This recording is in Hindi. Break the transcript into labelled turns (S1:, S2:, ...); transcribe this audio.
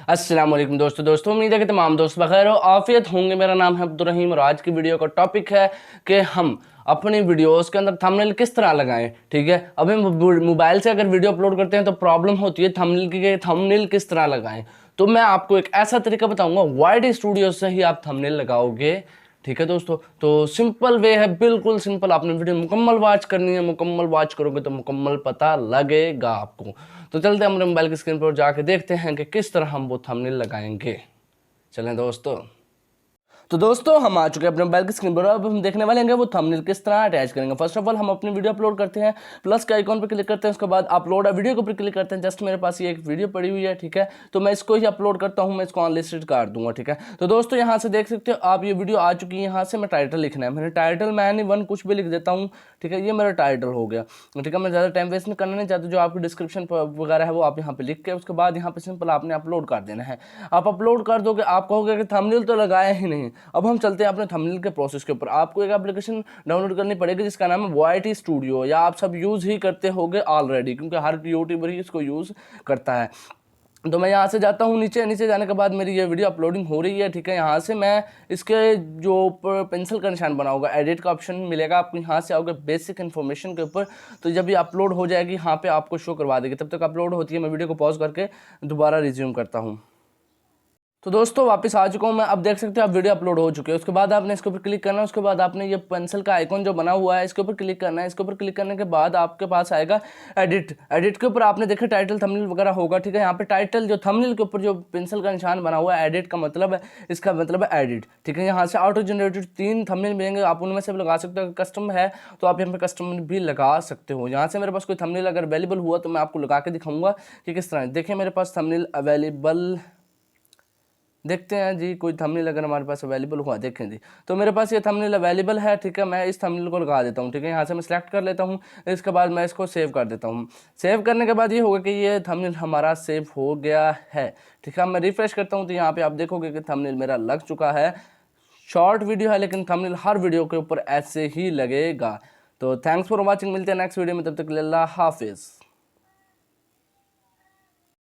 S1: अस्सलाम वालेकुम दोस्तों उम्मीद है कि तमाम दोस्त बखैर हो आफियत होंगे। मेरा नाम है अब्दुर्रहीम और आज की वीडियो का टॉपिक है कि हम अपनी वीडियोस के अंदर थंबनेल किस तरह लगाएं। ठीक है, अभी मोबाइल से अगर वीडियो अपलोड करते हैं तो प्रॉब्लम होती है थंबनेल की, थंबनेल किस तरह लगाएं। तो मैं आपको एक ऐसा तरीका बताऊंगा, वाइड स्टूडियो से ही आप थंबनेल लगाओगे। ठीक है दोस्तों, तो सिंपल वे है, बिल्कुल सिंपल। आपने वीडियो मुकम्मल वॉच करनी है, मुकम्मल वॉच करोगे तो मुकम्मल पता लगेगा आपको। तो चलते हैं हमारे मोबाइल की स्क्रीन पर जाके देखते हैं कि किस तरह हम वो थंबनेल लगाएंगे। चलें दोस्तों। तो दोस्तों हम आ चुके हैं अपने मोबाइल की स्क्रीन पर। अब हम देखने वाले हैं वो थंबनेल किस तरह अटैच करेंगे। फर्स्ट ऑफ ऑल हम अपनी वीडियो अपलोड करते हैं, प्लस के आइकॉन पर क्लिक करते हैं, उसके बाद अपलोड वीडियो के ऊपर क्लिक करते हैं। जस्ट मेरे पास ये एक वीडियो पड़ी हुई है, ठीक है, तो मैं इसको ही अपलोड करता हूँ, मैं इसको अनलिस्टेड कर दूंगा। ठीक है, तो दोस्तों यहाँ से देख सकते हो आप, ये वीडियो आ चुकी है। यहाँ से मैं टाइटल लिखना है, मैंने टाइटल मैंने वन कुछ भी लिख देता हूँ। ठीक है, ये मेरा टाइटल हो गया। ठीक है, मैं ज़्यादा टाइम वेस्ट नहीं करना नहीं चाहता। जो आपकी डिस्क्रिप्शन वगैरह है वो आप यहाँ पे लिख के उसके बाद यहाँ पे सिंपल आपने अपलोड कर देना है। आप अपलोड कर दोगे, आप कहोगे कि थंबनेल तो लगाया ही नहीं। अब हम चलते हैं अपने थंबनेल के प्रोसेस के ऊपर। आपको एक एप्लीकेशन डाउनलोड करनी पड़ेगी जिसका नाम है वाईटी स्टूडियो, या आप सब यूज़ ही करते होगे ऑलरेडी, क्योंकि हर यूट्यूबर ही इसको यूज़ करता है। तो मैं यहाँ से जाता हूँ नीचे। नीचे जाने के बाद मेरी ये वीडियो अपलोडिंग हो रही है। ठीक है, यहाँ से मैं इसके जो ऊपर पेंसिल का निशान बना होगा, एडिट का ऑप्शन मिलेगा आपको। यहाँ से आओगे बेसिक इन्फॉर्मेशन के ऊपर, तो जब ये अपलोड हो जाएगी यहाँ पे आपको शो करवा देगी। तब तक अपलोड होती है, मैं वीडियो को पॉज करके दोबारा रिज्यूम करता हूँ। तो दोस्तों वापस आ चुका हूँ मैं। अब देख सकते हो आप, वीडियो अपलोड हो चुके हैं। उसके बाद आपने इसके ऊपर क्लिक करना है। उसके बाद आपने ये पेंसिल का आइकॉन जो बना हुआ है इसके ऊपर क्लिक करना है। इसके ऊपर क्लिक करने के बाद आपके पास आएगा एडिट। एडिट के ऊपर आपने देखा टाइटल थंबनेल वगैरह होगा। ठीक है, यहाँ पे टाइटल जो थंबनेल के ऊपर जो पेंसिल का निशान बना हुआ है, एडिट का मतलब है, इसका मतलब है एडिट। ठीक है, यहाँ से ऑटो जनरेटेड 3 थंबनेल मिलेंगे, आप उनमें से भी लगा सकते हो। कस्टम है तो आप यहाँ पे कस्टम भी लगा सकते हो। यहाँ से मेरे पास कोई थंबनेल अगर अवेलेबल हुआ तो मैं आपको लगा के दिखाऊंगा कि किस तरह। देखिए मेरे पास थंबनेल अवेलेबल, देखते हैं जी कोई थंबनेल अगर हमारे पास अवेलेबल हुआ। देखें जी, तो मेरे पास ये थंबनेल अवेलेबल है। ठीक है, मैं इस थंबनेल को लगा देता हूँ। ठीक है, यहाँ से मैं सिलेक्ट कर लेता हूँ। इसके बाद मैं इसको सेव कर देता हूँ। सेव करने के बाद ये होगा कि ये थंबनेल हमारा सेव हो गया है। ठीक है, मैं रिफ्रेश करता हूँ तो यहाँ पे आप देखोगे कि थंबनेल मेरा लग चुका है। शॉर्ट वीडियो है लेकिन थंबनेल हर वीडियो के ऊपर ऐसे ही लगेगा। तो थैंक्स फॉर वॉचिंग, मिलते हैं नेक्स्ट वीडियो में, तब तक के लिए अल्लाह हाफिज़।